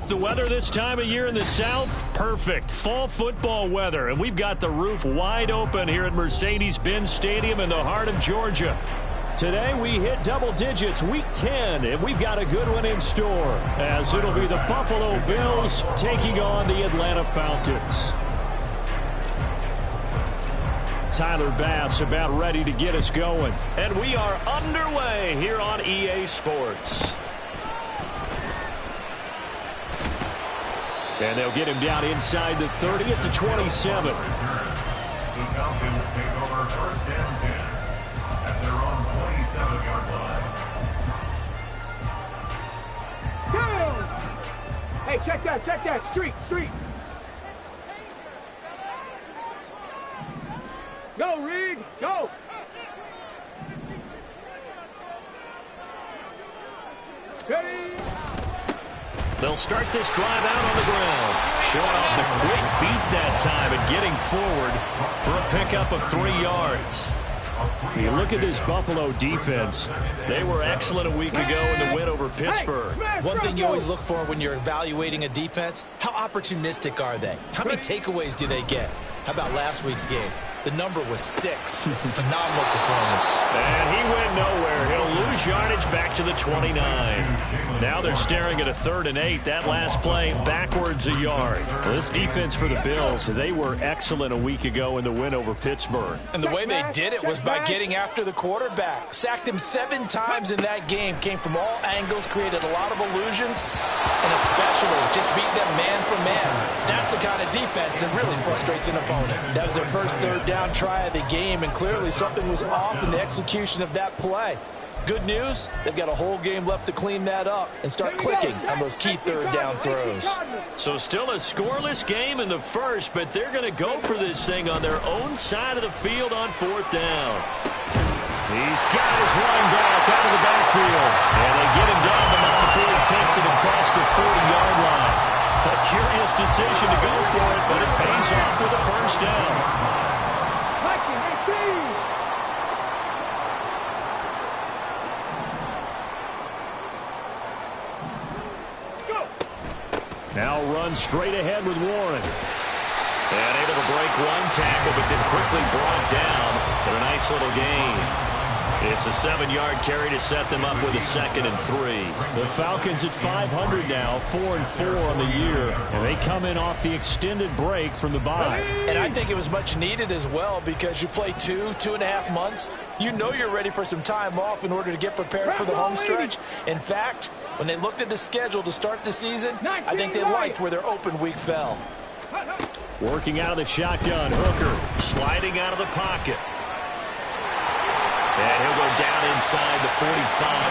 The weather this time of year in the South, perfect. Fall football weather, and we've got the roof wide open here at Mercedes-Benz Stadium in the heart of Georgia. Today we hit double digits, week 10, and we've got a good one in store, as it'll be the Buffalo Bills taking on the Atlanta Falcons. Tyler Bass about ready to get us going. And we are underway here on EA Sports. And they'll get him down inside the 30 at the 27. The Falcons take over first and 10 at their own 27-yard line. Go! Hey, check that. Street. Go, Reed, go! Ready? They'll start this drive out on the ground. Showing off the quick feet that time and getting forward for a pickup of 3 yards. You look at this Buffalo defense. They were excellent a week ago in the win over Pittsburgh. One thing you always look for when you're evaluating a defense, how opportunistic are they? How many takeaways do they get? How about last week's game? The number was 6. Phenomenal performance. And he went nowhere. He'll lose yardage back to the 29. Now they're staring at a 3rd and 8. That last play backwards a yard. Well, this defense for the Bills, they were excellent a week ago in the win over Pittsburgh. And the way they did it was by getting after the quarterback. Sacked him 7 times in that game. Came from all angles, created a lot of illusions, and especially just beat them man for man. That's the kind of defense that really frustrates an opponent. That was their first 3rd down try of the game, and clearly something was off in the execution of that play. Good news, they've got a whole game left to clean that up and start clicking on those key 3rd down throws. So still a scoreless game in the first, but they're going to go for this thing on their own side of the field on 4th down. He's got his running back out of the backfield, and they get him down the mile before he takes it across the 40-yard line. A curious decision to go for it, but it pays off with a 1st down. Now run straight ahead with Warren. And able to break one tackle, but then quickly brought down for a nice little gain. It's a 7-yard carry to set them up with a 2nd and 3. The Falcons at 500 now, 4-4 on the year, and they come in off the extended break from the bye. And I think it was much needed as well, because you play 2.5 months. You know you're ready for some time off in order to get prepared for the home stretch. In fact, when they looked at the schedule to start the season, I think they liked where their open week fell. Working out of the shotgun, Hooker sliding out of the pocket. And he'll go down inside the 45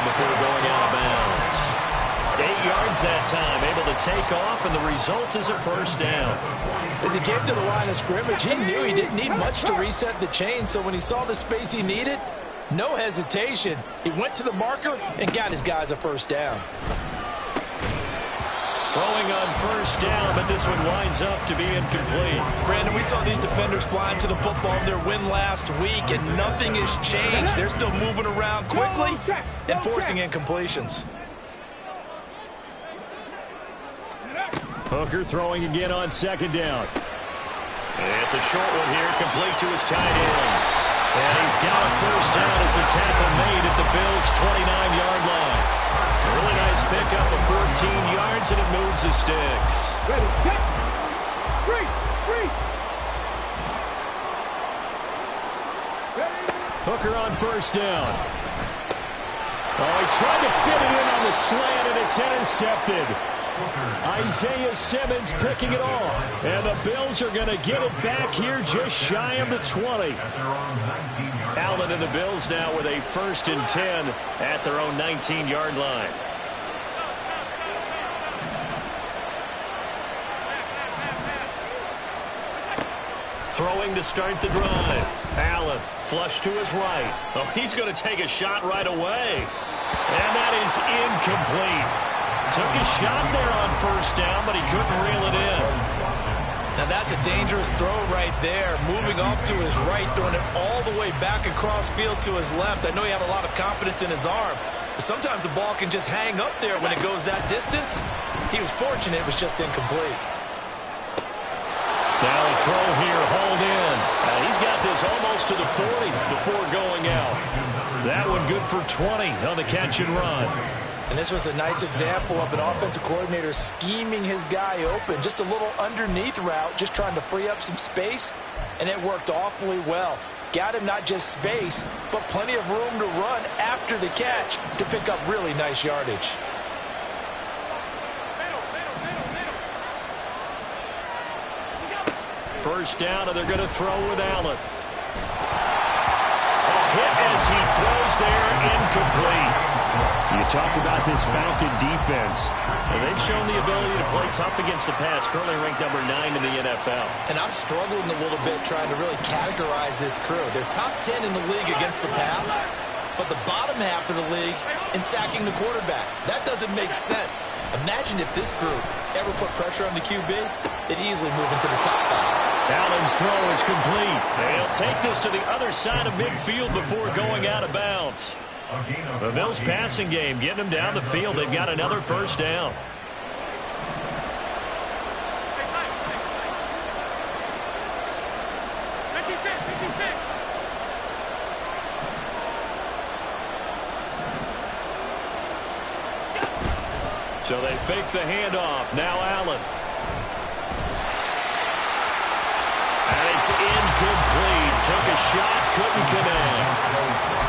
before going out of bounds. 8 yards that time, able to take off, and the result is a 1st down. As he came to the line of scrimmage, he knew he didn't need much to reset the chain, so when he saw the space he needed, no hesitation. He went to the marker and got his guys a 1st down. Throwing on 1st down, but this one winds up to be incomplete. Brandon, we saw these defenders flying to the football in their win last week, and nothing has changed. They're still moving around quickly and forcing incompletions. Hooker throwing again on 2nd down. It's a short one here, complete to his tight end. And he's got a 1st down as the tackle made at the Bills' 29-yard line. A really nice pickup of 14 yards, and it moves the sticks. Ready, get, three. Hooker on 1st down. Oh, he tried to fit it in on the slant, and it's intercepted. Isaiah Simmons picking it off. And the Bills are going to get it back here just shy of the 20. Allen and the Bills now with a 1st and 10 at their own 19-yard line. Throwing to start the drive. Allen flush to his right. Oh, he's going to take a shot right away. And that is incomplete. Took a shot there on 1st down, but he couldn't reel it in. Now that's a dangerous throw right there. Moving off to his right, throwing it all the way back across field to his left. I know he had a lot of confidence in his arm. Sometimes the ball can just hang up there when it goes that distance. He was fortunate it was just incomplete. Now a throw here, hauled in. He's got this almost to the 40 before going out. That one good for 20 on the catch and run. And this was a nice example of an offensive coordinator scheming his guy open. Just a little underneath route, just trying to free up some space, and it worked awfully well. Got him not just space, but plenty of room to run after the catch to pick up really nice yardage. First down, and they're going to throw with Allen. A hit as he throws there, incomplete. You talk about this Falcon defense. And they've shown the ability to play tough against the pass, currently ranked number 9 in the NFL. And I'm struggling a little bit trying to really categorize this crew. They're top 10 in the league against the pass, but the bottom half of the league in sacking the quarterback. That doesn't make sense. Imagine if this group ever put pressure on the QB, they'd easily move into the top 5. Allen's throw is complete. They'll take this to the other side of midfield before going out of bounds. The Bills passing game getting them down the field. They've got another first down. So they fake the handoff. Now Allen. And it's incomplete. Took a shot, couldn't connect.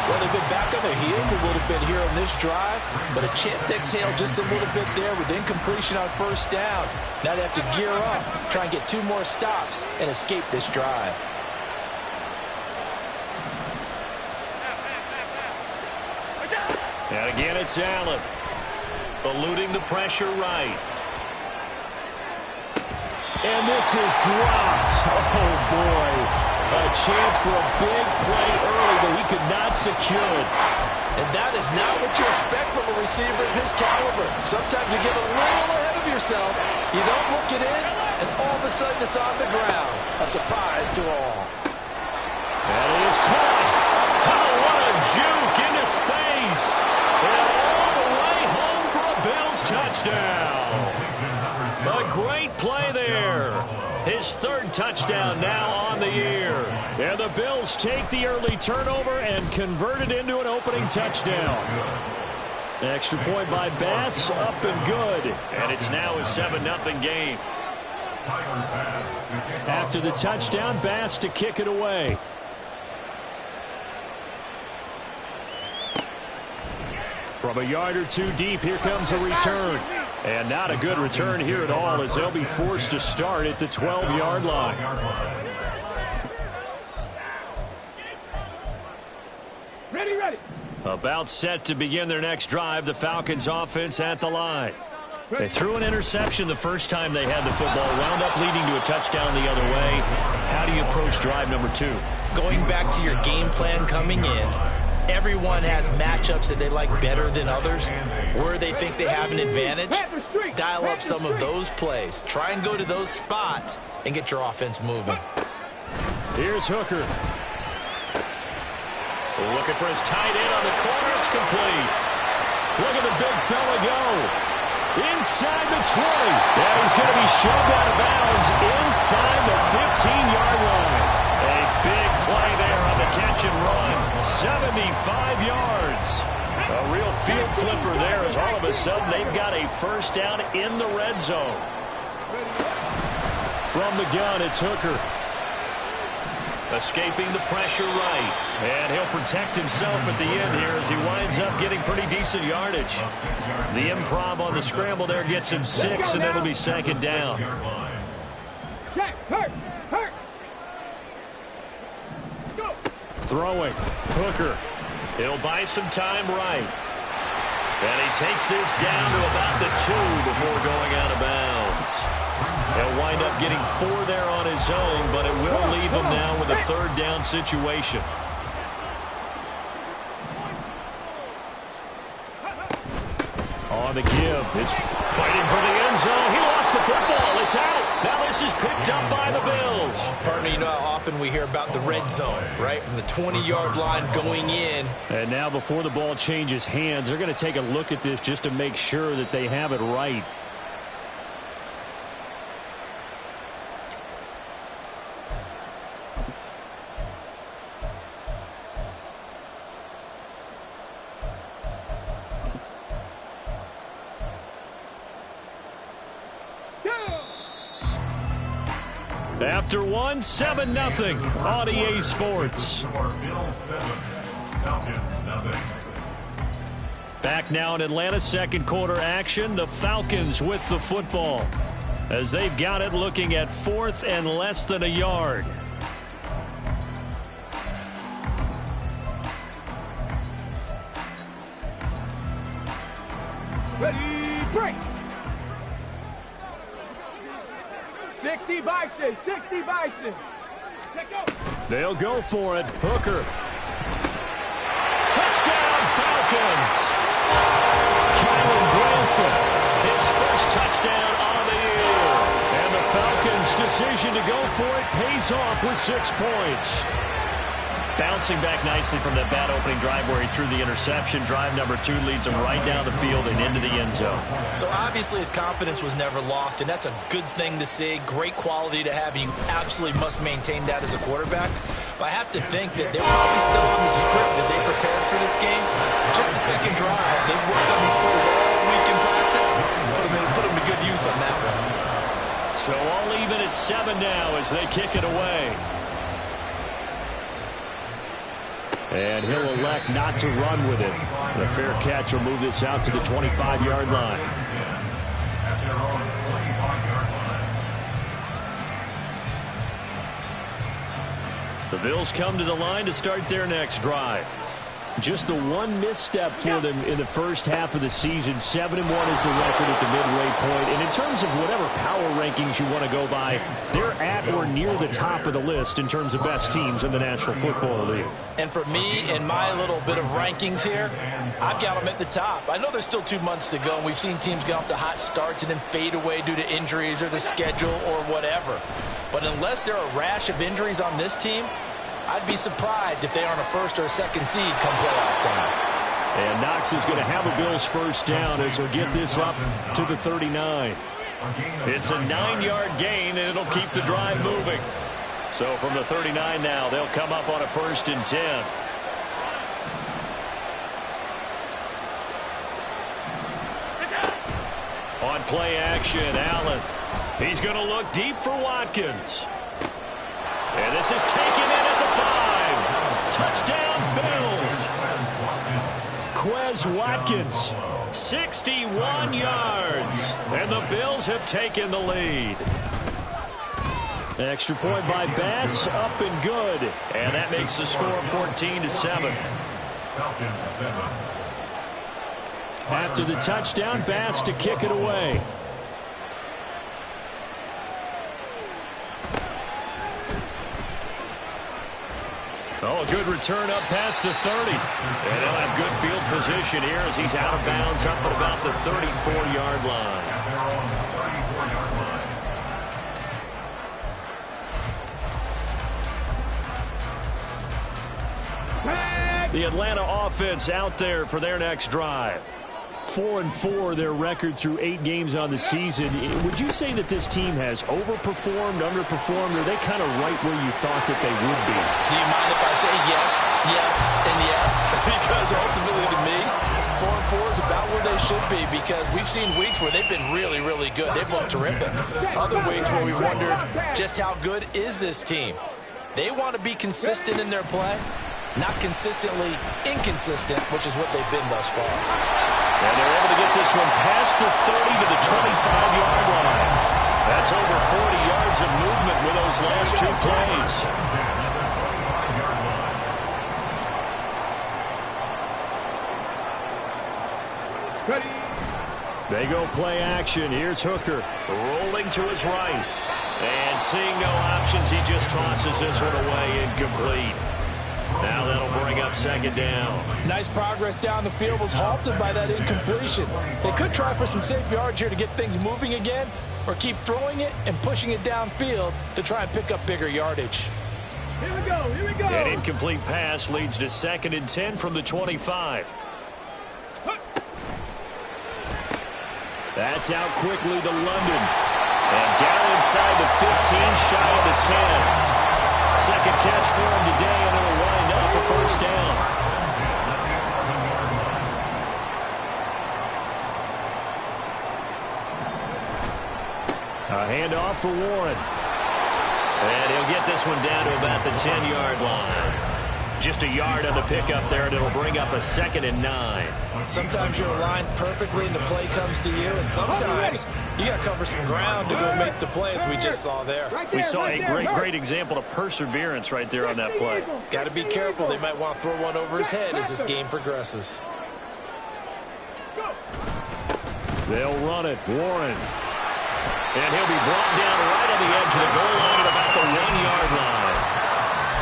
Well, they've been back on their heels a little bit here on this drive, but a chance to exhale just a little bit there with incompletion on first down. Now they have to gear up, try and get 2 more stops, and escape this drive. And again, it's Allen. Eluding the pressure right. And this is dropped. Oh, boy. A chance for a big play early, but he could not secure it. And that is not what you expect from a receiver of his caliber. Sometimes you get a little ahead of yourself. You don't look it in, and all of a sudden it's on the ground. A surprise to all. And it is caught. Oh, what a juke into space. And all the way home for a Bills touchdown. A great play there. His 3rd touchdown now on the year. And the Bills take the early turnover and convert it into an opening touchdown. Extra point by Bass, up and good. And it's now a 7-0 game. After the touchdown, Bass to kick it away. From a yard or 2 deep, here comes a return. And not a good return here at all, as they'll be forced to start at the 12-yard line. Ready, ready. About set to begin their next drive, the Falcons offense at the line. They threw an interception the first time they had the football, wound up leading to a touchdown the other way. How do you approach drive number 2? Going back to your game plan coming in, everyone has matchups that they like better than others. Where they think they have an advantage, dial up some of those plays. Try and go to those spots and get your offense moving. Here's Hooker. Looking for his tight end on the corner. It's complete. Look at the big fella go. Inside the 20. And he's going to be shoved out of bounds inside the 15-yard line. A big play there on the catch and run. 75 yards. A real field flipper there, as all of a sudden they've got a first down in the red zone. From the gun, it's Hooker. Escaping the pressure right. And he'll protect himself at the end here as he winds up getting pretty decent yardage. The improv on the scramble there gets him 6, and it'll be 2nd down. Check, hurt. Go. Throwing. Hooker. He'll buy some time right. And he takes this down to about the 2 before going out of bounds. He'll wind up getting 4 there on his own, but it will leave him now with a 3rd down situation. On the give, it's fighting for the end zone. He lost the football. It's out. Now this is picked up by the Bills. Bills. Partner, you know how often we hear about the red zone, right? From the 20-yard line going in. And now before the ball changes hands, they're going to take a look at this just to make sure that they have it right. After one, 7-0 on EA Sports. Back now in Atlanta, second quarter action. The Falcons with the football as they've got it, looking at 4th and less than a yard. Ready, break. 60 Bison, 60 Bison. Let go. They'll go for it. Hooker. Touchdown, Falcons. Kylan Granson, his first touchdown on the year. And the Falcons' decision to go for it pays off with 6 points. Bouncing back nicely from that bad opening drive where he threw the interception. Drive number 2 leads him right down the field and into the end zone. So obviously his confidence was never lost, and that's a good thing to see. Great quality to have, and you absolutely must maintain that as a quarterback. But I have to think that they're probably still on the script that they prepared for this game. Just the second drive. They've worked on these plays all week in practice. Put them to good use on that one. So all even at 7 now as they kick it away. And he'll elect not to run with it. The fair catch will move this out to the 25-yard line. The Bills come to the line to start their next drive. Just the one misstep for them in the first half of the season. 7-1 is the record at the midway point. And in terms of whatever power rankings you want to go by, they're at or near the top of the list in terms of best teams in the National Football League. And for me, in my little bit of rankings here, I've got them at the top. I know there's still 2 months to go, and we've seen teams get off to hot starts and then fade away due to injuries or the schedule or whatever. But unless there are a rash of injuries on this team, I'd be surprised if they aren't a first or a second seed come playoff time. And Knox is going to have a Bills first down as he'll get this up to the 39. It's a 9-yard gain, and it'll keep the drive moving. So from the 39 now, they'll come up on a 1st and 10. On play action, Allen. He's going to look deep for Watkins. And this is taken in at the 5. Touchdown, Bills. Quez Watkins, 61 yards. And the Bills have taken the lead. Extra point by Bass, up and good. And that makes the score 14-7. After the touchdown, Bass to kick it away. Oh, a good return up past the 30. And he'll have good field position here as he's out of bounds up at about the 34-yard line. The Atlanta offense out there for their next drive. 4-4 their record through 8 games on the season. Would you say that this team has overperformed, underperformed, or are they kind of right where you thought that they would be? Do you mind if I say yes, yes, and yes? Because ultimately to me, 4-4 is about where they should be, because we've seen weeks where they've been really, really good. They've looked terrific. Other weeks where we wondered just how good is this team. They want to be consistent in their play, not consistently inconsistent, which is what they've been thus far. And they're able to get this one past the 30 to the 25-yard line. That's over 40 yards of movement with those last 2 plays. They go play action. Here's Hooker rolling to his right. And seeing no options, he just tosses this one away incomplete. Now that'll bring up 2nd down. Nice progress down the field, was halted by that incompletion. They could try for some safe yards here to get things moving again, or keep throwing it and pushing it downfield to try and pick up bigger yardage. Here we go, here we go. An incomplete pass leads to 2nd and 10 from the 25. That's out quickly to London. And down inside the 15, shy of the 10. Second catch for him today, and it'll wind up a first down. A handoff for Warren. And he'll get this one down to about the 10-yard line. Just a yard on the pickup there, and it'll bring up a 2nd and 9. Sometimes you're aligned perfectly and the play comes to you, and sometimes you got to cover some ground to go make the play, as we just saw there. We saw a great example of perseverance right there on that play. Got to be careful. They might want to throw one over his head as this game progresses. They'll run it. Warren. And he'll be brought down right on the edge of the goal line at about the 1-yard line.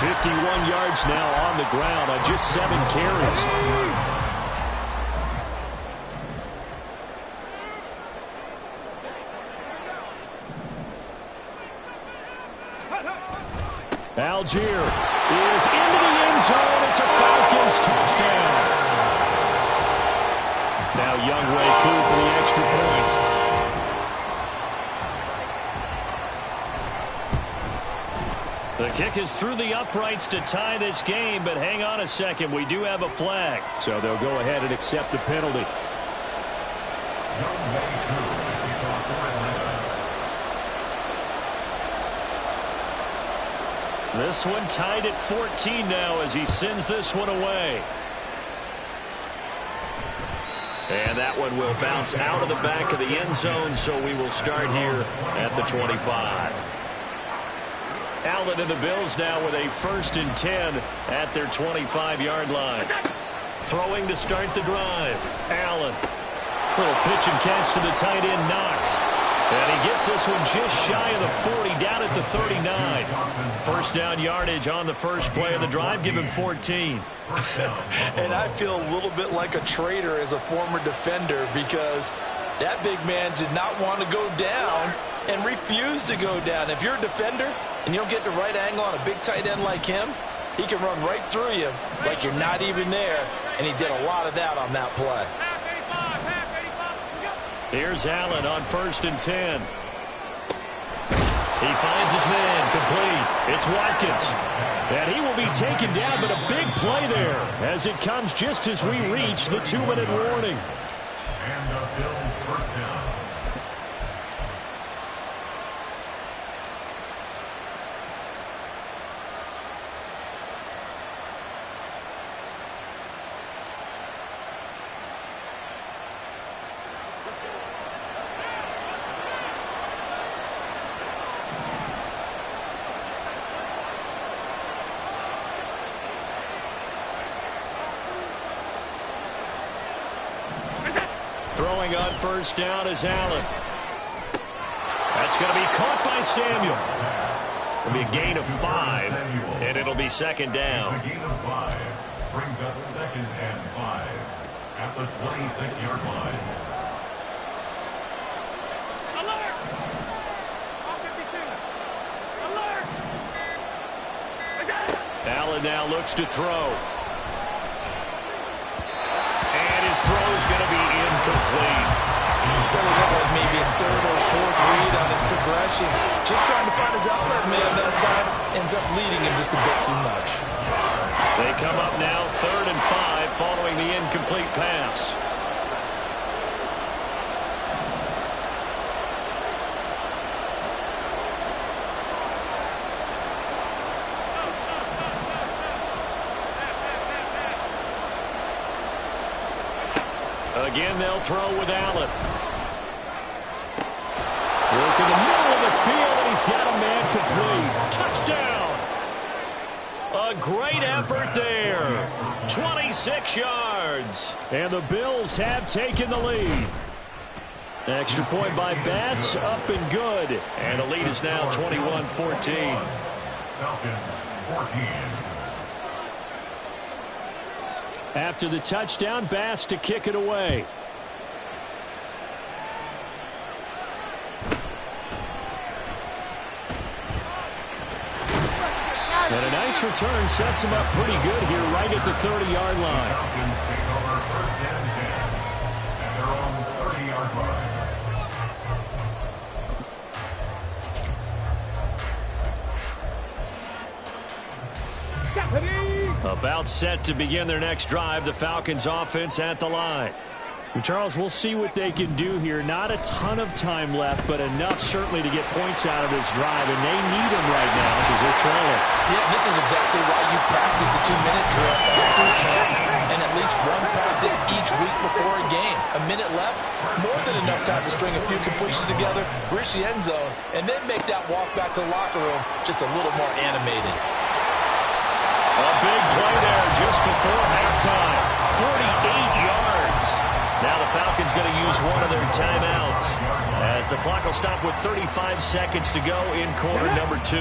51 yards now on the ground on just 7 carries. Algier is into the end zone. It's a Falcons touchdown. Now Youngway Koo for the extra point. The kick is through the uprights to tie this game, but hang on a second. We do have a flag. So they'll go ahead and accept the penalty. This one tied at 14 now as he sends this one away. And that one will bounce out of the back of the end zone, so we will start here at the 25. Allen and the Bills now with a 1st and 10 at their 25-yard line. Throwing to start the drive. Allen. Little pitch and catch to the tight end, Knox. And he gets this one just shy of the 40, down at the 39. First down yardage on the first play of the drive. Give him 14. And I feel a little bit like a traitor as a former defender, because that big man did not want to go down and refused to go down. If you're a defender and you don't get the right angle on a big tight end like him, he can run right through you like you're not even there, and he did a lot of that on that play. Here's Allen on 1st and 10. He finds his man, complete. It's Watkins. And he will be taken down, but a big play there as it comes just as we reach the 2-minute warning. And the Bills first down. Throwing on 1st down is Allen. That's going to be caught by Samuel. It'll be a gain of 5, and it'll be 2nd down. A gain of 5 brings up 2nd and 5 at the 26-yard line. Alert! All 52. Alert! Allen now looks to throw. His throw is going to be incomplete. So it looked like maybe his 3rd or his 4th read on his progression. Just trying to find his outlet man that time. Ends up leading him just a bit too much. They come up now 3rd and 5 following the incomplete pass. Again, they'll throw with Allen. Work in the middle of the field, and he's got a man complete. Touchdown! A great effort there. 26 yards. And the Bills have taken the lead. Extra point by Bass, up and good. And the lead is now 21-14. Falcons 14. After the touchdown, Bass to kick it away. And a nice return sets him up pretty good here right at the 30-yard line. Falcons take over first and 10 at their own 30-yard line. About set to begin their next drive, the Falcons offense at the line. And Charles, we'll see what they can do here. Not a ton of time left, but enough certainly to get points out of this drive, and they need them right now because they're trailing. Yeah, this is exactly why you practice a 2-minute drill all through camp and at least one practice each week before a game. A minute left, more than enough time to string a few completions together, reach the end zone, and then make that walk back to the locker room just a little more animated. A big play there just before halftime. 48 yards. Now the Falcons going to use one of their timeouts as the clock will stop with 35 seconds to go in quarter number 2.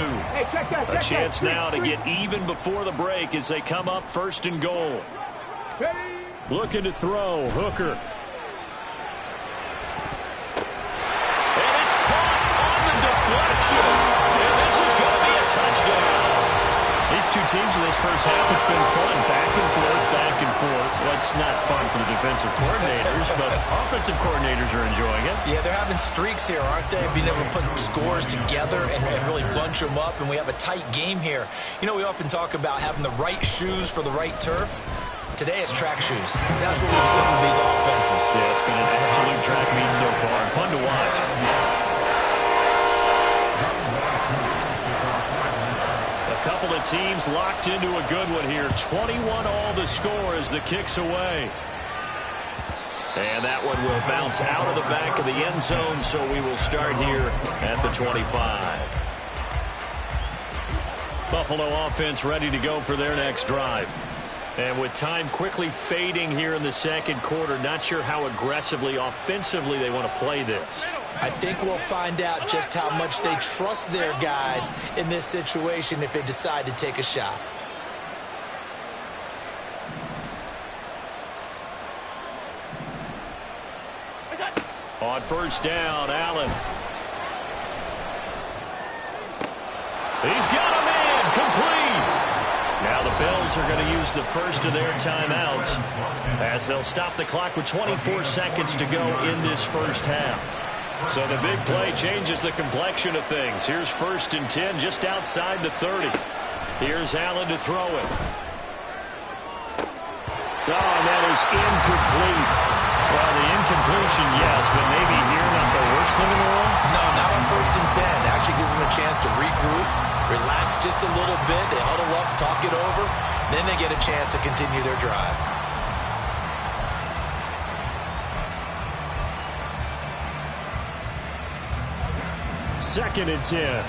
A chance now to get even before the break as they come up first and goal. Looking to throw. Hooker. And it's caught on the deflection. And this is going to be a touchdown. These two teams in this first half, it's been fun. Back and forth, back and forth. Well, it's not fun for the defensive coordinators, but offensive coordinators are enjoying it. Yeah, they're having streaks here, aren't they? Being able to put scores together and really bunch them up, and we have a tight game here. You know, we often talk about having the right shoes for the right turf. Today it's track shoes. That's what we've seen with these offenses. Yeah, it's been an absolute track meet so far, and fun to watch. Couple of teams locked into a good one here. 21 all the score as the kick's away. And that one will bounce out of the back of the end zone, so we will start here at the 25. Buffalo offense ready to go for their next drive. And with time quickly fading here in the second quarter, not sure how aggressively, offensively they want to play this. I think we'll find out just how much they trust their guys in this situation if they decide to take a shot. On first down, Allen. He's got him in, complete. Now the Bills are going to use the first of their timeouts as they'll stop the clock with 24 seconds to go in this first half. So the big play changes the complexion of things. Here's first and 10 just outside the 30. Here's Allen to throw it. Oh, and that is incomplete. Well, the incompletion, yes, but maybe here not the worst thing in the world? No, not on first and 10. It actually gives them a chance to regroup, relax just a little bit. They huddle up, talk it over. Then they get a chance to continue their drive. Second and 10.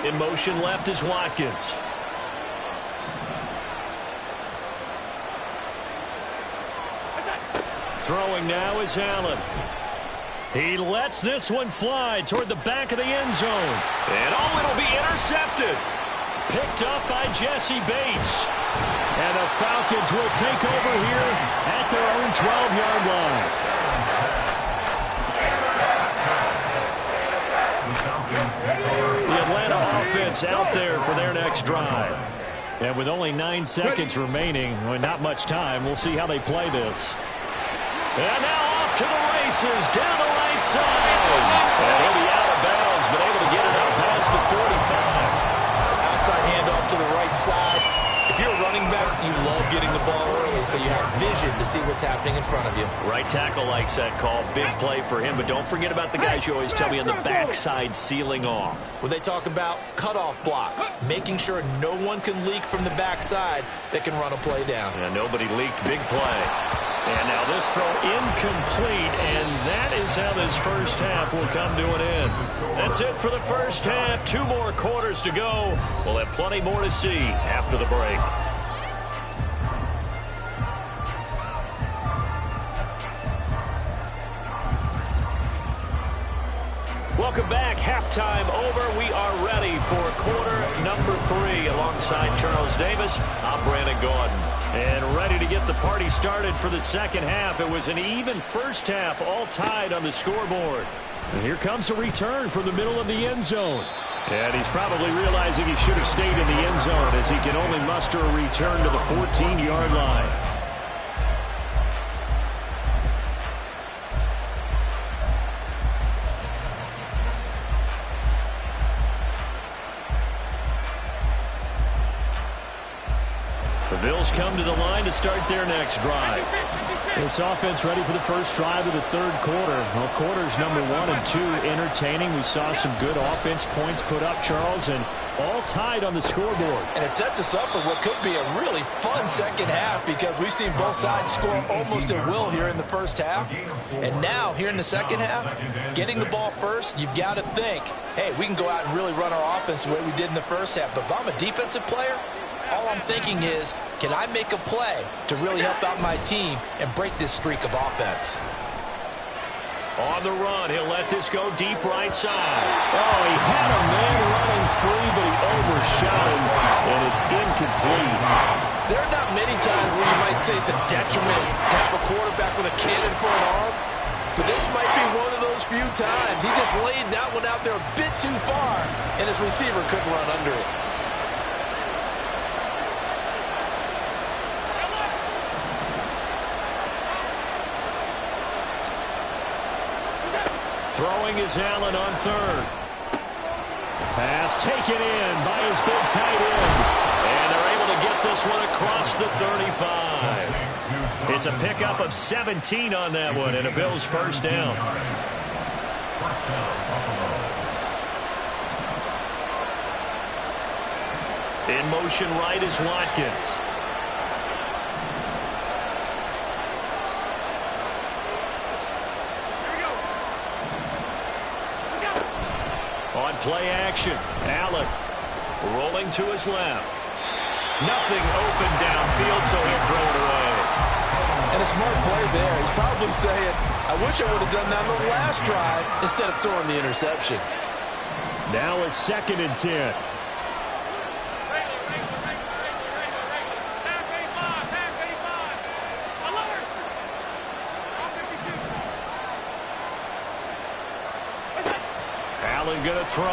In motion left is Watkins. Throwing now is Allen. He lets this one fly toward the back of the end zone. And oh, it'll be intercepted. Picked up by Jesse Bates. And the Falcons will take over here at their own 12-yard line. The Atlanta offense out there for their next drive. And with only 9 seconds remaining, well, not much time, we'll see how they play this. And now off to the races, down the right side. And he'll be out of bounds, but able to get it up past the 45. Outside handoff to the right side. If you're a running back, you love getting the ball early so you have vision to see what's happening in front of you. Right tackle likes that call. Big play for him, but don't forget about the guys you always tell me on the backside sealing off. When they talk about cutoff blocks, making sure no one can leak from the backside that can run a play down. Yeah, nobody leaked. Big play. And now this throw incomplete, and that is how this first half will come to an end. That's it for the first half. 2 more quarters to go. We'll have plenty more to see after the break. Welcome back. Halftime over. We are ready for quarter number 3. Alongside Charles Davis, I'm Brandon Gordon. And ready to get the party started for the second half. It was an even first half, all tied on the scoreboard. And here comes a return from the middle of the end zone. And he's probably realizing he should have stayed in the end zone as he can only muster a return to the 14-yard line. The Bills come to the line to start their next drive. This offense ready for the first drive of the third quarter. Well, quarters number 1 and 2 entertaining. We saw some good offense points put up, Charles, and all tied on the scoreboard. And it sets us up for what could be a really fun second half because we've seen both sides score almost at will here in the first half. And now, here in the second half, getting the ball first, you've got to think, hey, we can go out and really run our offense the way we did in the first half. But if I'm a defensive player, all I'm thinking is, can I make a play to really help out my team and break this streak of offense? On the run, he'll let this go deep right side. Oh, he had a man running free, but he overshot him, and it's incomplete. There are not many times where you might say it's a detriment to have a quarterback with a cannon for an arm, but this might be one of those few times. He just laid that one out there a bit too far, and his receiver couldn't run under it. Throwing is Allen on third. Pass taken in by his big tight end. And they're able to get this one across the 35. It's a pickup of 17 on that one and a Bills first down. In motion right is Watkins. On play action, Allen rolling to his left. Nothing open downfield, so he'll throw it away. And a smart play there. He's probably saying, I wish I would have done that on the last drive instead of throwing the interception. Now a 2nd and 10. Allen going to throw.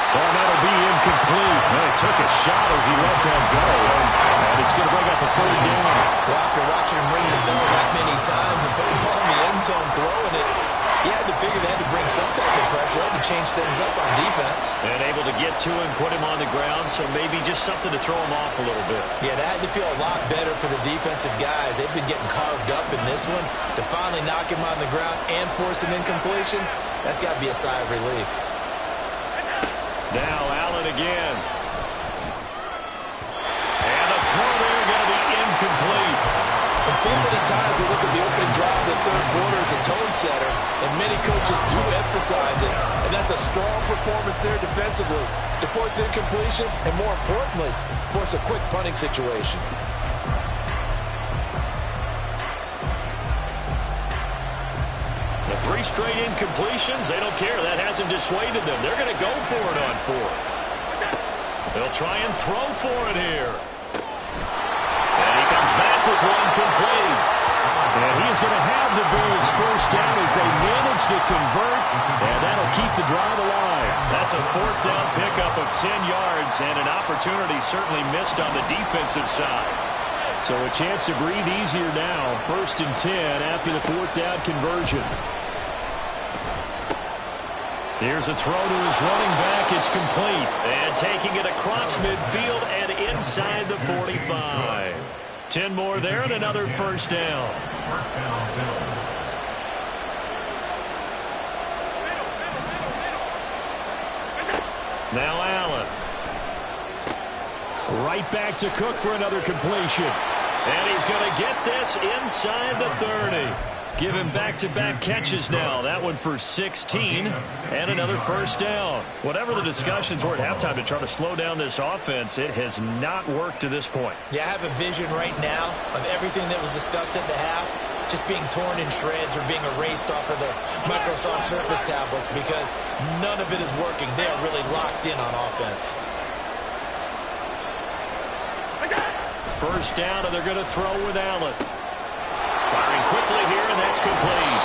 Oh, that'll be incomplete. Well, he took a shot as he let that go. And it's going to bring up a 3rd down. Well, after watching him ring the bell that many times and put the ball in the end zone throwing it, he had to figure they had to bring some type of pressure. They had to change things up on defense. And able to get to him, put him on the ground, so maybe just something to throw him off a little bit. Yeah, that had to feel a lot better for the defensive guys. They've been getting carved up in this one. To finally knock him on the ground and force an incompletion, that's got to be a sigh of relief. Now Allen again. And the throw there going to be incomplete. And so many times we look at the opening drive of the third quarter as a tone setter, and many coaches do emphasize it. And that's a strong performance there defensively to force incompletion and, more importantly, force a quick punting situation. The 3 straight incompletions, they don't care. That hasn't dissuaded them. They're going to go for it on 4th. They'll try and throw for it here. And he comes back with one complete. And he is going to have the Bills first down as they manage to convert. And that'll keep the drive alive. That's a 4th down pickup of 10 yards and an opportunity certainly missed on the defensive side. So a chance to breathe easier now. 1st and 10 after the 4th down conversion. Here's a throw to his running back. It's complete. And taking it across midfield and inside the 45. 10 more there and another first down. First down, Bills. Now Allen. Right back to Cook for another completion. And he's going to get this inside the 30. Give him back-to-back catches now. That one for 16 and another first down. Whatever the discussions were at halftime to try to slow down this offense, it has not worked to this point. Yeah, I have a vision right now of everything that was discussed at the half just being torn in shreds or being erased off of the Microsoft Surface tablets because none of it is working. They are really locked in on offense. First down, and they're going to throw with Allen. Firing quickly here, and that's complete.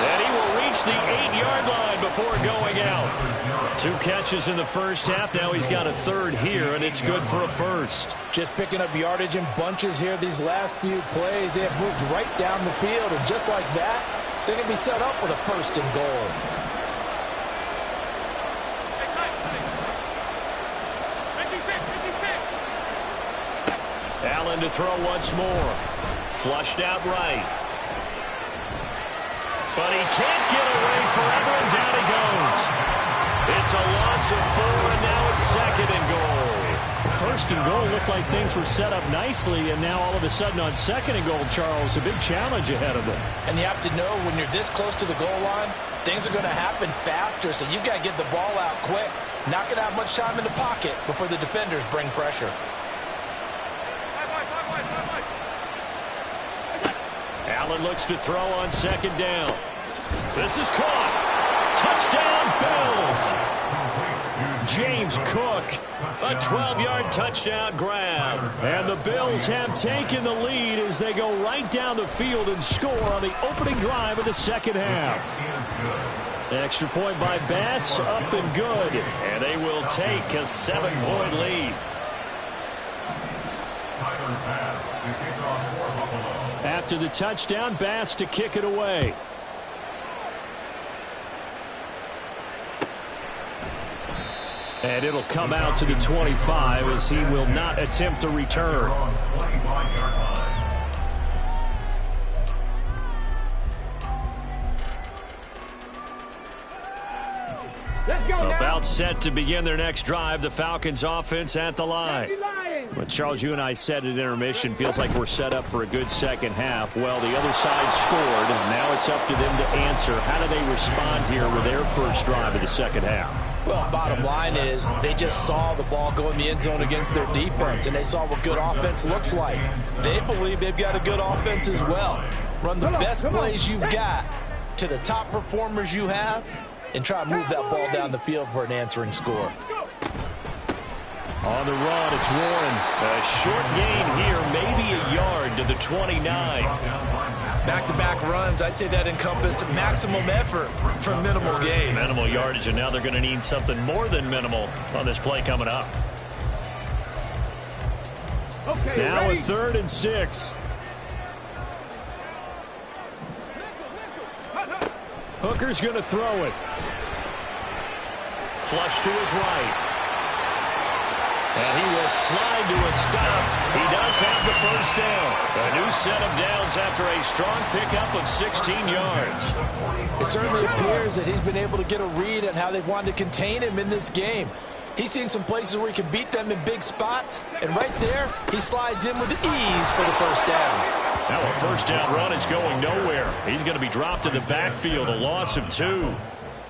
And he will reach the 8-yard line before going out. 2 catches in the first half. Now he's got a third here, and it's good for a first. Just picking up yardage in bunches here these last few plays. They have moved right down the field, and just like that, they're going to be set up with a first and goal. Allen to throw once more. Flushed out right. But he can't get away forever, and down he goes. It's a loss of 4, and now it's second and goal. First and goal looked like things were set up nicely, and now all of a sudden on second and goal, Charles, a big challenge ahead of them. And you have to know when you're this close to the goal line, things are going to happen faster, so you've got to get the ball out quick. Not going to have much time in the pocket before the defenders bring pressure. Allen looks to throw on second down. This is caught. Touchdown, Bills. James Cook, a 12-yard touchdown grab. And the Bills have taken the lead as they go right down the field and score on the opening drive of the second half. Extra point by Bass, up and good. And they will take a 7-point lead. After the touchdown, Bass to kick it away. And it'll come out to the 25 as he will not attempt a return. Let's go now. About set to begin their next drive, the Falcons offense at the line. But Charles, you and I said at intermission, feels like we're set up for a good second half. Well, the other side scored, and now it's up to them to answer. How do they respond here with their first drive of the second half? Well, bottom line is they just saw the ball go in the end zone against their defense, and they saw what good offense looks like. They believe they've got a good offense as well. Run the best plays you've got to the top performers you have, and try to move that ball down the field for an answering score. On the run, it's Warren. A short gain here, maybe a yard to the 29. Back-to-back runs, I'd say that encompassed maximum effort for minimal gain. Minimal yardage, and now they're going to need something more than minimal on this play coming up. Okay, now ready? a 3rd and 6. Hooker's going to throw it. Flush to his right. And he will slide to a stop. He does have the first down. A new set of downs after a strong pickup of 16 yards. It certainly appears that he's been able to get a read on how they've wanted to contain him in this game. He's seen some places where he can beat them in big spots, and right there, he slides in with ease for the first down. Now a first down run is going nowhere. He's going to be dropped in the backfield, a loss of 2.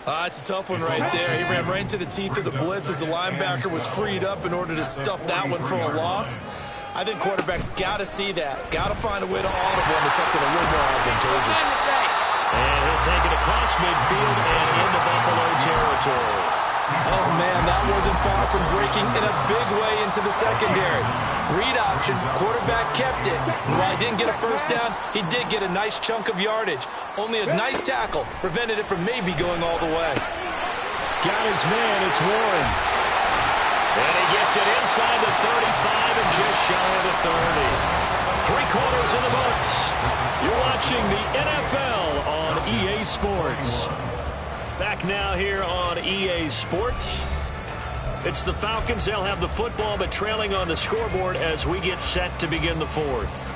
It's a tough one right there. He ran right into the teeth of the blitz as the linebacker was freed up in order to stuff that one for a loss. I think quarterbacks got to see that. Got to find a way to audible into something a little more advantageous. And he'll take it across midfield and into Buffalo territory. Oh, man, that wasn't far from breaking in a big way into the secondary. Read option, quarterback kept it. And while he didn't get a first down, he did get a nice chunk of yardage. Only a nice tackle prevented it from maybe going all the way. Got his man, it's Warren. And he gets it inside the 35 and just shy of the 30. 3 quarters in the books. You're watching the NFL on EA Sports. Back now here on EA Sports. It's the Falcons. They'll have the football, but trailing on the scoreboard as we get set to begin the 4th.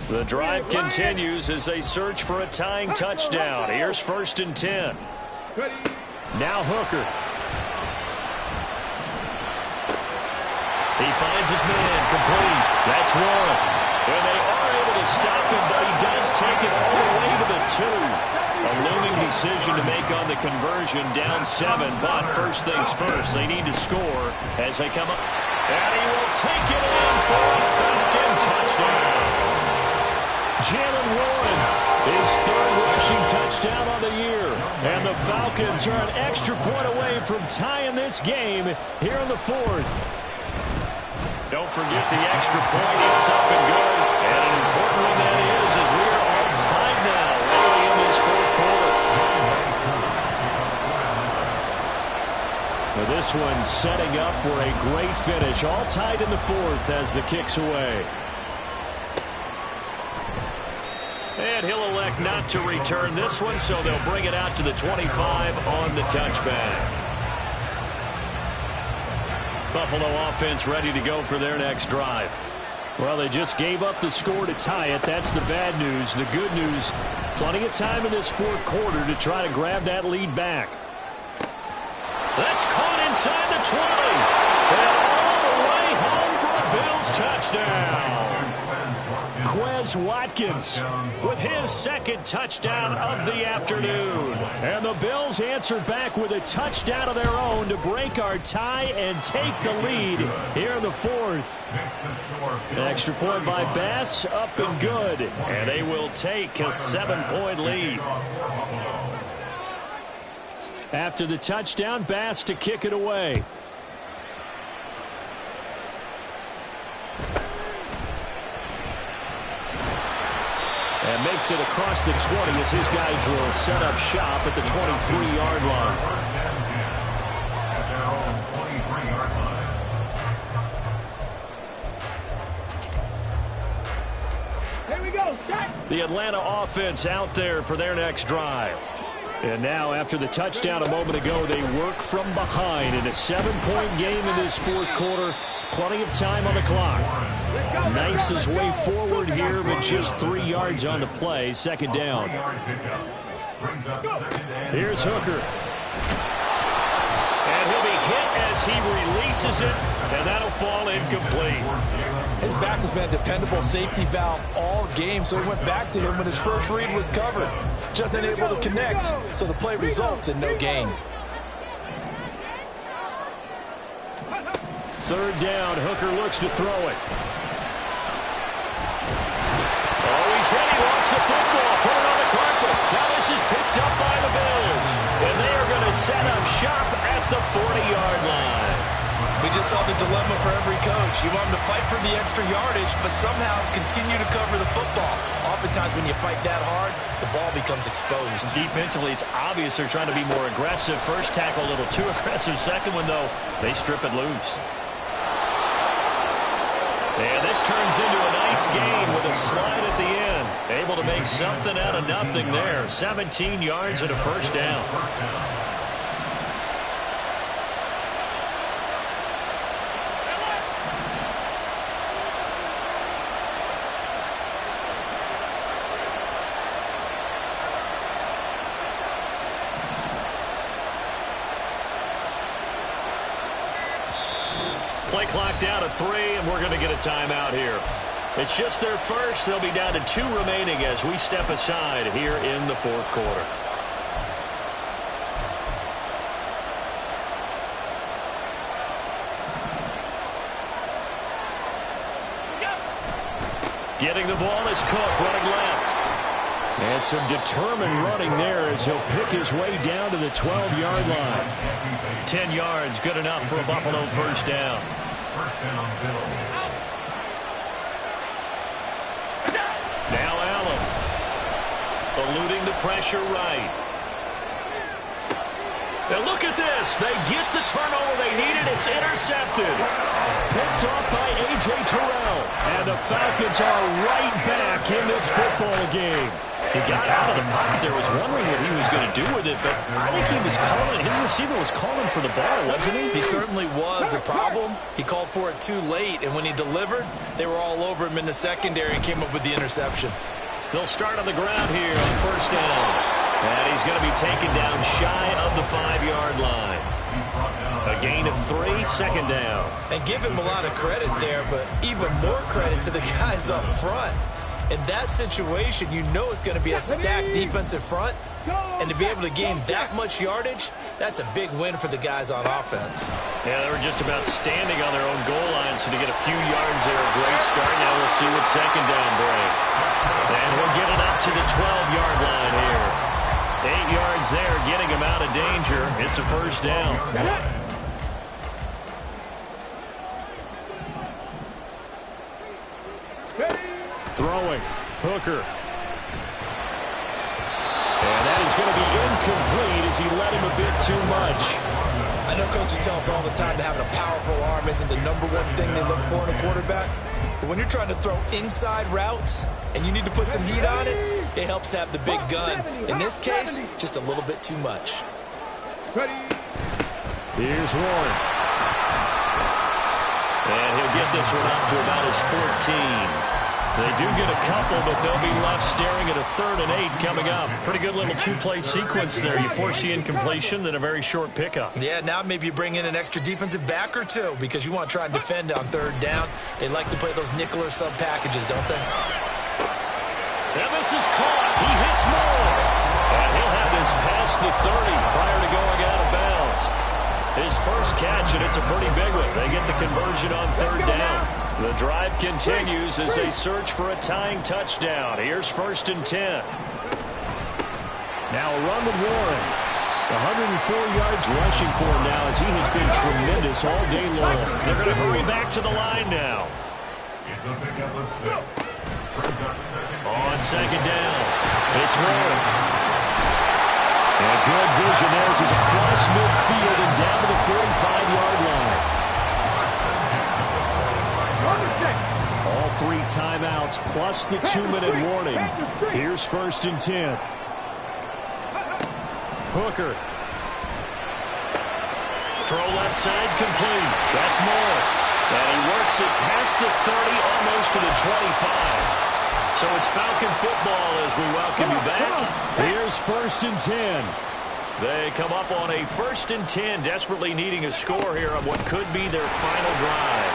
The drive continues as they search for a tying touchdown. Here's 1st and 10. Now Hooker. He finds his man complete. That's Warren. And they are able to stop him, but he does take it all the way to the 2. A decision to make on the conversion, down 7. But first things first, they need to score as they come up. And he will take it in for a Falcon touchdown. Jalen Warren, his 3rd rushing touchdown on the year. And the Falcons are an extra point away from tying this game here in the 4th. Don't forget the extra point. It's up and good. And an important one that is, as we are all tied now early in this 4th quarter. Now this one setting up for a great finish. All tied in the 4th as the kick's away. And he'll elect not to return this one, so they'll bring it out to the 25 on the touchback. Buffalo offense ready to go for their next drive. Well, they just gave up the score to tie it. That's the bad news. The good news, plenty of time in this 4th quarter to try to grab that lead back. That's caught inside the 20. And all the way home for a Bills touchdown. Quez Watkins with his 2nd touchdown of the afternoon. And the Bills answer back with a touchdown of their own to break our tie and take the lead here in the 4th. An extra point by Bass, up and good. And they will take a 7-point lead. After the touchdown, Bass to kick it away. And makes it across the 20 as his guys will set up shop at the 23-yard line. At their own 23-yard line. Here we go. Start. The Atlanta offense out there for their next drive. And now, after the touchdown a moment ago, they work from behind in a 7-point game in this 4th quarter. Plenty of time on the clock. Knifes his way forward here, but just 3 yards on the play. 2nd down. Here's Hooker. And he'll be hit as he releases it, and that'll fall incomplete. His back has been a dependable safety valve all game, so he went back to him when his first read was covered. Just unable to connect, so the play results in no gain. 3rd down. Hooker looks to throw it. Oh, he's hit. He lost the football. Put it on the carpet. Now this is picked up by the Bills. And they are going to set up shop at the 40-yard line. We just saw the dilemma for every coach. You want them to fight for the extra yardage, but somehow continue to cover the football. Oftentimes when you fight that hard, the ball becomes exposed. Defensively, it's obvious they're trying to be more aggressive. First tackle a little too aggressive. Second one, though, they strip it loose. And this turns into a nice gain with a slide at the end. Able to make something out of nothing there. 17 yards and a 1st down. Play clock down to 3, and we're going to get a timeout here. It's just their first. They'll be down to 2 remaining as we step aside here in the 4th quarter. Getting the ball is Cook running left. And some determined running there as he'll pick his way down to the 12-yard line. 10 yards, good enough for a Buffalo 1st down. Now Allen. Eluding the pressure right. Now look at this. They get the turnover they needed. It's intercepted. Picked off by A.J. Terrell. And the Falcons are right back in this football game. He got out of the pocket there, was wondering what he was going to do with it, but I think he was calling, his receiver was calling for the ball, wasn't he? He certainly was. The problem, he called for it too late, and when he delivered, they were all over him in the secondary and came up with the interception. They'll start on the ground here on 1st down. And he's going to be taken down shy of the 5-yard line. A gain of 3, 2nd down. And give him a lot of credit there, but even more credit to the guys up front. In that situation, you know it's going to be a stacked defensive front. And to be able to gain that much yardage, that's a big win for the guys on offense. Yeah, they were just about standing on their own goal line, so to get a few yards there, a great start. Now we'll see what second down brings. And he'll get it up to the 12-yard line here. 8 yards there, getting him out of danger. It's a first down. Throwing. Hooker. And that is going to be incomplete as he led him a bit too much. I know coaches tell us all the time that having a powerful arm isn't the #1 thing they look for in a quarterback. But when you're trying to throw inside routes and you need to put some heat on it, it helps have the big gun. In this case, just a little bit too much. Here's Warren. And he'll get this one up to about his 14. They do get a couple, but they'll be left staring at a 3rd and 8 coming up. Pretty good little two-play sequence there. You force the incompletion, then a very short pickup. Yeah, now maybe you bring in an extra defensive back or two because you want to try and defend on 3rd down. They like to play those nickel or sub packages, don't they? And this is caught. He hits more. And he'll have this past the 30 prior to going out of bounds. His first catch, and it's a pretty big one. They get the conversion on 3rd down. The drive continues as they search for a tying touchdown. Here's 1st and 10. Now a run with Warren. 104 yards rushing for him now as he has been tremendous all day long. They're going to hurry back to the line now. It's a pickup of 6. Brings up second. On 2nd down, it's Warren. And good vision there as he's across midfield and down to the 45-yard line. All 3 timeouts plus the 2-minute warning. Here's 1st and 10. Hooker. Throw left side complete. That's more. And he works it past the 30, almost to the 25. So it's Falcon football as we welcome you back. Here's 1st and 10. They come up on a 1st and 10, desperately needing a score here on what could be their final drive.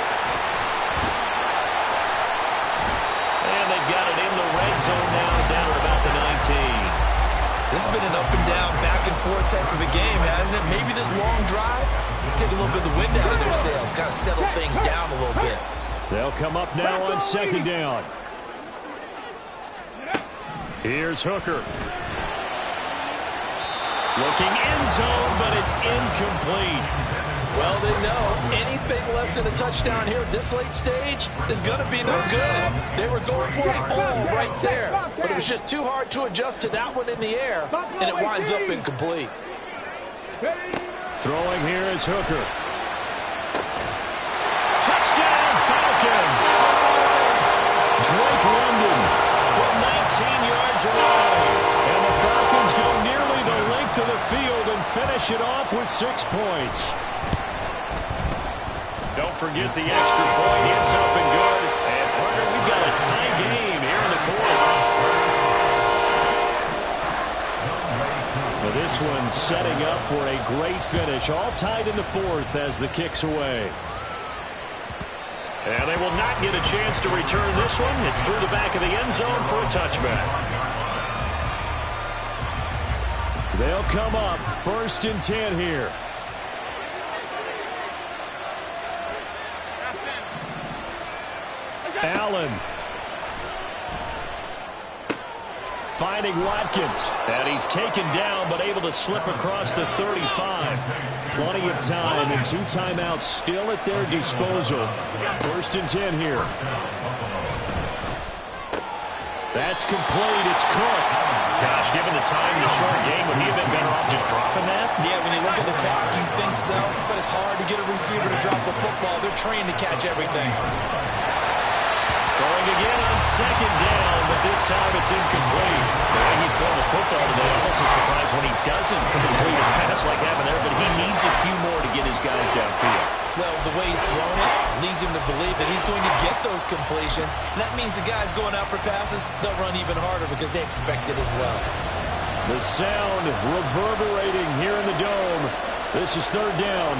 And they've got it in the red zone now, down at about the 19. This has been an up and down, back and forth type of a game, hasn't it? Maybe this long drive will take a little bit of the wind out of their sails, kind of settle things down a little bit. They'll come up now on 2nd down. Here's Hooker. Looking end zone, but it's incomplete. Well, they know anything less than a touchdown here at this late stage is going to be no good. They were going for it all right there, but it was just too hard to adjust to that one in the air, and it winds up incomplete. Throwing here is Hooker. Touchdown, Falcons! Drake London from 19 yards away. And the Falcons go nearly the length of the field and finish it off with 6 points. Don't forget the extra point. It's up and good. And, partner, we've got a tie game here in the 4th. Now this one setting up for a great finish. All tied in the 4th as the kick's away. And they will not get a chance to return this one. It's through the back of the end zone for a touchback. They'll come up 1st and 10 here. Allen. Finding Watkins. And he's taken down but able to slip across the 35. Plenty of time and 2 timeouts still at their disposal. 1st and 10 here. That's complete. It's Cook. Gosh, given the time in the short game, would he have been better off just dropping that? Yeah, when you look at the clock, you think so, but it's hard to get a receiver to drop the football. They're trained to catch everything. Throwing again on 2nd down, but this time it's incomplete. The way he's throwing the football today, almost a surprise when he doesn't complete a pass like happened there, but he needs a few more to get his guys downfield. Well, the way he's thrown it leads him to believe that he's going to get those completions. And that means the guys going out for passes, they'll run even harder because they expect it as well. The sound reverberating here in the dome. This is 3rd down.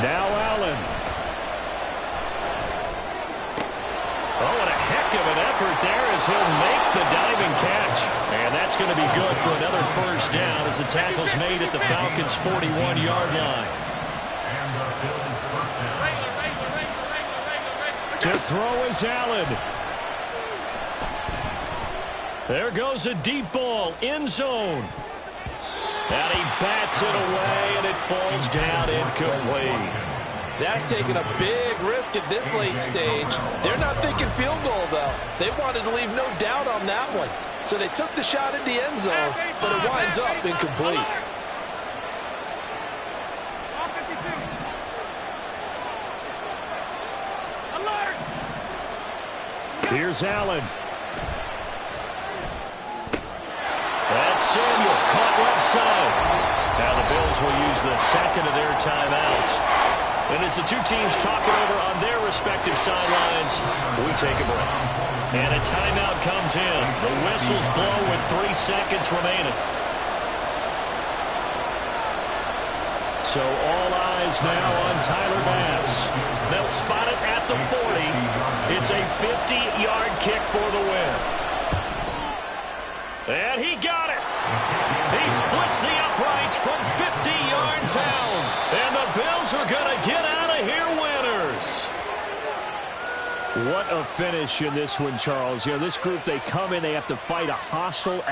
Now Allen. Oh, and a heck of an effort there as he'll make the diving catch. And that's going to be good for another first down as the tackle's made at the Falcons' 41-yard line. To throw is Allen. There goes a deep ball, end zone. And he bats it away, and it falls down incomplete. That's taking a big risk at this late stage. They're not thinking field goal, though. They wanted to leave no doubt on that one. So they took the shot at the end zone, but it winds up incomplete. Here's Allen. That's Samuel, caught left side. Now the Bills will use the second of their timeouts. And as the two teams talk it over on their respective sidelines, we take a break. And a timeout comes in. The whistles blow with 3 seconds remaining. So all eyes now on Tyler Bass. They'll spot it at the 40. It's a 50-yard kick for the win. And he got it. He splits the uprights from 50 yards out. And the Bills are going to get out of here winners. What a finish in this one, Charles. You know, this group, they come in, they have to fight a hostile